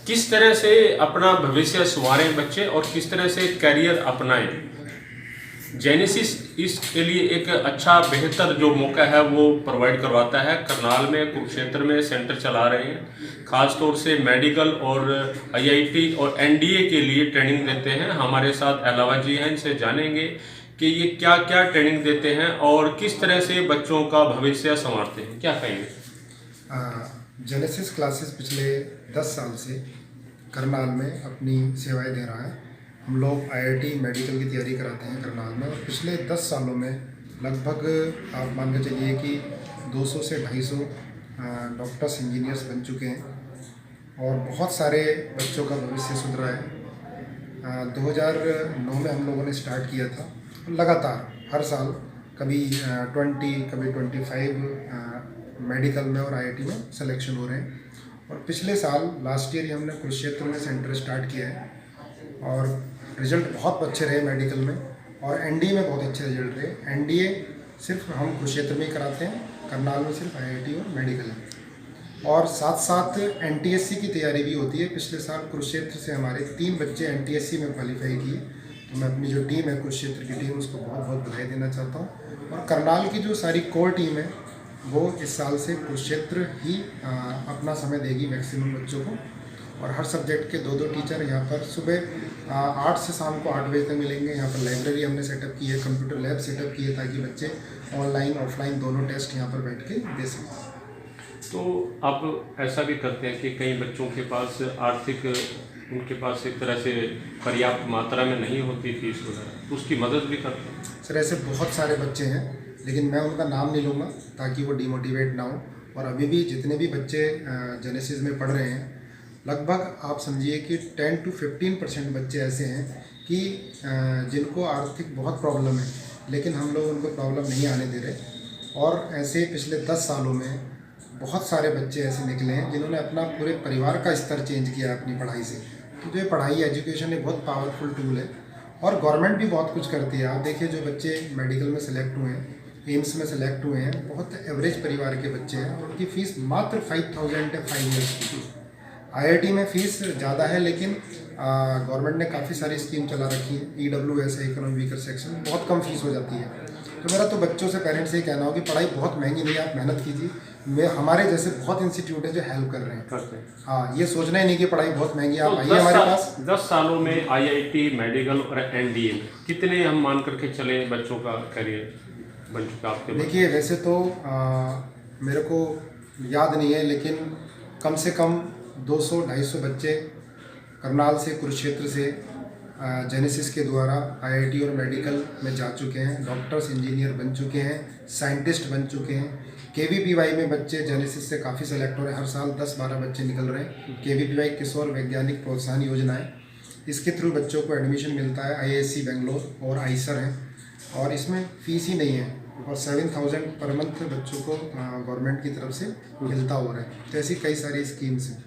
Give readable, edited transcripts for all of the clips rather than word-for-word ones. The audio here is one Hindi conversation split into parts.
किस तरह से अपना भविष्य संवारें बच्चे और किस तरह से करियर अपनाएं। जेनेसिस इसके लिए एक अच्छा बेहतर जो मौका है वो प्रोवाइड करवाता है। करनाल में कुरुक्षेत्र में सेंटर चला रहे हैं, ख़ास तौर से मेडिकल और आईआईटी और एनडीए के लिए ट्रेनिंग देते हैं। हमारे साथ अलावा जी हैं, इनसे जानेंगे कि ये क्या क्या ट्रेनिंग देते हैं और किस तरह से बच्चों का भविष्य संवारते हैं। क्या कहेंगे? जेनेसिस क्लासेस पिछले 10 साल से करनाल में अपनी सेवाएं दे रहा है। हम लोग आईआईटी मेडिकल की तैयारी कराते हैं करनाल में, और पिछले 10 सालों में लगभग आप मान के चलिए कि 200 से 250 डॉक्टर्स इंजीनियर्स बन चुके हैं और बहुत सारे बच्चों का भविष्य सुधरा है। 2009 में हम लोगों ने स्टार्ट किया था, लगातार हर साल कभी 20 कभी 25 मेडिकल में और आईआईटी में सिलेक्शन हो रहे हैं। और पिछले साल लास्ट ईयर ही हमने कुरुक्षेत्र में सेंटर स्टार्ट किया है और रिजल्ट बहुत अच्छे रहे मेडिकल में, और एनडीए में बहुत अच्छे रिजल्ट रहे। एनडीए सिर्फ हम कुरुक्षेत्र में ही कराते हैं, करनाल में सिर्फ आईआईटी और मेडिकल है। और साथ साथ एनटीएससी की तैयारी भी होती है। पिछले साल कुरुक्षेत्र से हमारे 3 बच्चे एनटीएससी में क्वालिफाई किए, तो मैं अपनी जो टीम है कुरुक्षेत्र की टीम उसको बहुत बहुत बधाई देना चाहता हूँ। और करनाल की जो सारी कोर टीम है वो इस साल से कुरुक्षेत्र ही अपना समय देगी मैक्सिमम बच्चों को। और हर सब्जेक्ट के 2-2 टीचर यहाँ पर सुबह 8 से शाम को 8 बजे तक मिलेंगे। यहाँ पर लाइब्रेरी हमने सेटअप की है, कंप्यूटर लैब सेटअप की है, ताकि बच्चे ऑनलाइन ऑफलाइन दोनों टेस्ट यहाँ पर बैठ के दे सकें। तो आप ऐसा भी करते हैं कि कई बच्चों के पास आर्थिक उनके पास एक तरह से पर्याप्त मात्रा में नहीं होती फीस वगैरह, तो उसकी मदद भी करते हैं? सर ऐसे बहुत सारे बच्चे हैं, लेकिन मैं उनका नाम नहीं लूँगा ताकि वो डिमोटिवेट ना हो। और अभी भी जितने भी बच्चे जेनेसिस में पढ़ रहे हैं, लगभग आप समझिए कि 10 to 15% बच्चे ऐसे हैं कि जिनको आर्थिक बहुत प्रॉब्लम है, लेकिन हम लोग उनको प्रॉब्लम नहीं आने दे रहे। और ऐसे पिछले 10 सालों में बहुत सारे बच्चे ऐसे निकले हैं जिन्होंने अपना पूरे परिवार का स्तर चेंज किया है अपनी पढ़ाई से। तो जो पढ़ाई एजुकेशन एक बहुत पावरफुल टूल है, और गवर्नमेंट भी बहुत कुछ करती है। आप देखिए जो बच्चे मेडिकल में सेलेक्ट हुए हैं, एम्स में सेलेक्ट हुए हैं, बहुत एवरेज परिवार के बच्चे हैं, और उनकी फ़ीस मात्र 5000 है 5 ईयर्स की। आईआईटी में फ़ीस ज़्यादा है, लेकिन गवर्नमेंट ने काफ़ी सारी स्कीम चला रखी है। ईडब्ल्यूएस है, इकोनॉमी वीकर सेक्शन, बहुत कम फीस हो जाती है। तो मेरा तो बच्चों से, पेरेंट्स से ये कहना हो कि पढ़ाई बहुत महंगी नहीं है, आप मेहनत कीजिए। मैं हमारे जैसे बहुत इंस्टीट्यूट है जो हेल्प कर रहे हैं। हाँ, ये सोचना ही नहीं कि पढ़ाई बहुत महंगी है, आप आइए हमारे पास। 10 सालों में आईआईटी मेडिकल और एनडीए में कितने हम मान करके चले बच्चों का करियर बन चुका आपके? देखिए वैसे तो मेरे को याद नहीं है, लेकिन कम से कम 200-250 बच्चे करनाल से, कुरुक्षेत्र से जेनेसिस के द्वारा आईआईटी और मेडिकल में जा चुके हैं। डॉक्टर्स इंजीनियर बन चुके हैं, साइंटिस्ट बन चुके हैं। केवीपीवाई में बच्चे जेनेसिस से काफ़ी सेलेक्ट हो रहे हैं, हर साल 10-12 बच्चे निकल रहे हैं। केवीपीवाई किशोर वैज्ञानिक प्रोत्साहन योजना है, इसके थ्रू बच्चों को एडमिशन मिलता है। आईआईएससी बेंगलोर और आइसर हैं, और इसमें फ़ीस ही नहीं है, और 7000 पर मंथ बच्चों को गवर्नमेंट की तरफ से मिलता हो रहा है। तो ऐसी कई सारी स्कीम्स हैं।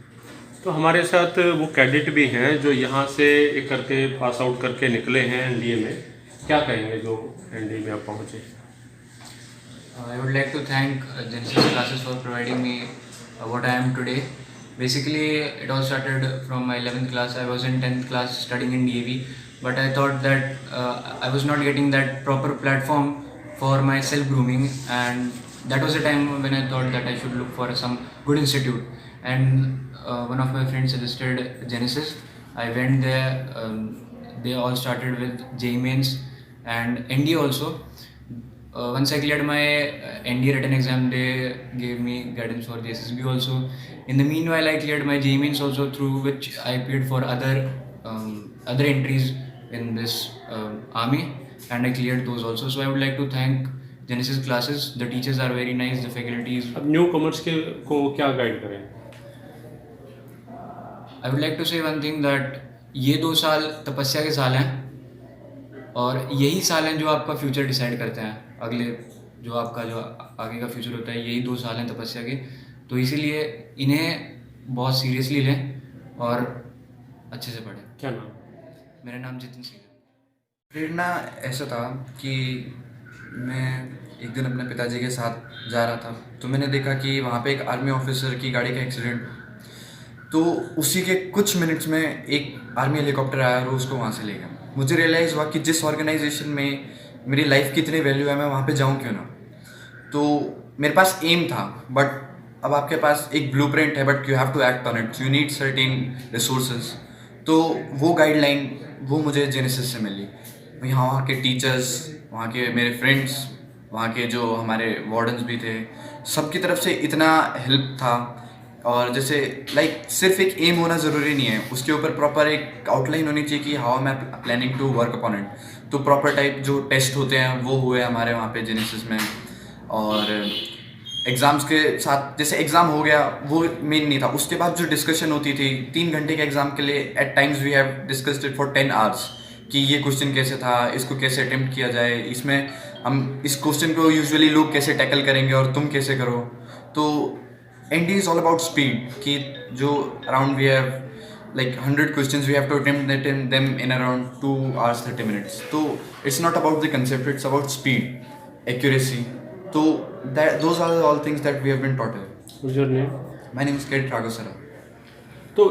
तो हमारे साथ वो कैडेट भी हैं जो यहाँ से एक करके पास आउट करके निकले हैं एनडीए में। क्या कहेंगे जो एनडीए में आप पहुँचे? I would like to thank Genesis classes for providing me what I am today. Basically, it all started from my 11th class. I was in 10th class studying in DAV, but I thought that I was not getting that proper platform for my self-grooming, and that was the time when I thought that I should look for some good institute. And one of my friends suggested Genesis. I went there. They all started with JEE Mains and NDA also. Once I cleared my NDA written exam, they gave me guidance for the SSB also. In the meanwhile, I cleared my JEE Mains also, through which I appeared for other entries in this army, and I cleared those also. So I would like to thank Genesis classes. The teachers are very nice, the faculties. अब न्यू कॉमर्स के को क्या गाइड करें? I would like to say one thing that ये 2 साल तपस्या के साल हैं, और यही साल हैं जो आपका फ्यूचर डिसाइड करते हैं। अगले जो आपका जो आगे का फ्यूचर होता है, यही 2 साल हैं तपस्या के। तो इसीलिए इन्हें बहुत सीरियसली लें और अच्छे से पढ़ें। क्या नाम? मेरा नाम जितिन सिंह है। प्रेरणा ऐसा था कि मैं एक दिन अपने पिताजी के साथ जा रहा था, तो मैंने देखा कि वहाँ पे एक आर्मी ऑफिसर की गाड़ी का एक्सीडेंट। तो उसी के कुछ मिनट्स में एक आर्मी हेलीकॉप्टर आया और उसको वहाँ से ले गया। मुझे रियलाइज़ हुआ कि जिस ऑर्गेनाइजेशन में मेरी लाइफ की इतनी वैल्यू है, मैं वहाँ पे जाऊँ क्यों ना। तो मेरे पास एम था, बट अब आपके पास एक ब्लूप्रिंट है, but you have to act on it, you need certain resources. तो वो गाइडलाइन वो मुझे जेनेसिस से मिली। वहाँ के टीचर्स, वहाँ के मेरे फ्रेंड्स, वहाँ के जो हमारे वार्डन्स भी थे, सबकी तरफ से इतना हेल्प था। और जैसे सिर्फ एक एम होना ज़रूरी नहीं है, उसके ऊपर प्रॉपर एक आउटलाइन होनी चाहिए कि how am I planning to work upon it. तो प्रॉपर टाइप जो टेस्ट होते हैं वो हुए हमारे वहाँ पे जेनेसिस में। और एग्ज़ाम्स के साथ जैसे एग्ज़ाम हो गया वो मेन नहीं था, उसके बाद जो डिस्कशन होती थी 3 घंटे के एग्ज़ाम के लिए, at times we have discussed it for 10 hours कि ये क्वेश्चन कैसे था, इसको कैसे अटेम्प्ट किया जाए, इसमें हम इस क्वेश्चन को यूजुअली लोग कैसे टैकल करेंगे और तुम कैसे करो। तो ND is all about speed, कि जो around we have 100 questions, we have to attempt them in around 2 hours 30 minutes. So it's not about the concept, it's about speed, accuracy. So those are all things that we have been taught. What's your name? My name is Kate Ragosara. तो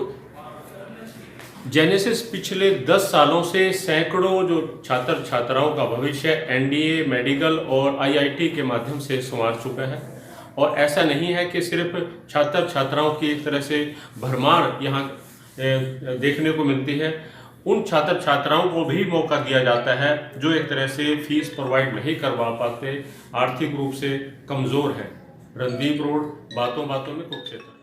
जेनेसिस पिछले 10 सालों से सैकड़ों जो छात्र छात्राओं का भविष्य एनडीए, मेडिकल और आईआईटी के माध्यम से संवार चुका है। और ऐसा नहीं है कि सिर्फ छात्र छात्राओं की एक तरह से भरमार यहाँ देखने को मिलती है, उन छात्र छात्राओं को भी मौका दिया जाता है जो एक तरह से फीस प्रोवाइड नहीं करवा पाते, आर्थिक रूप से कमज़ोर है। रणदीप रोड, बातों बातों में कुरुक्षेत्र।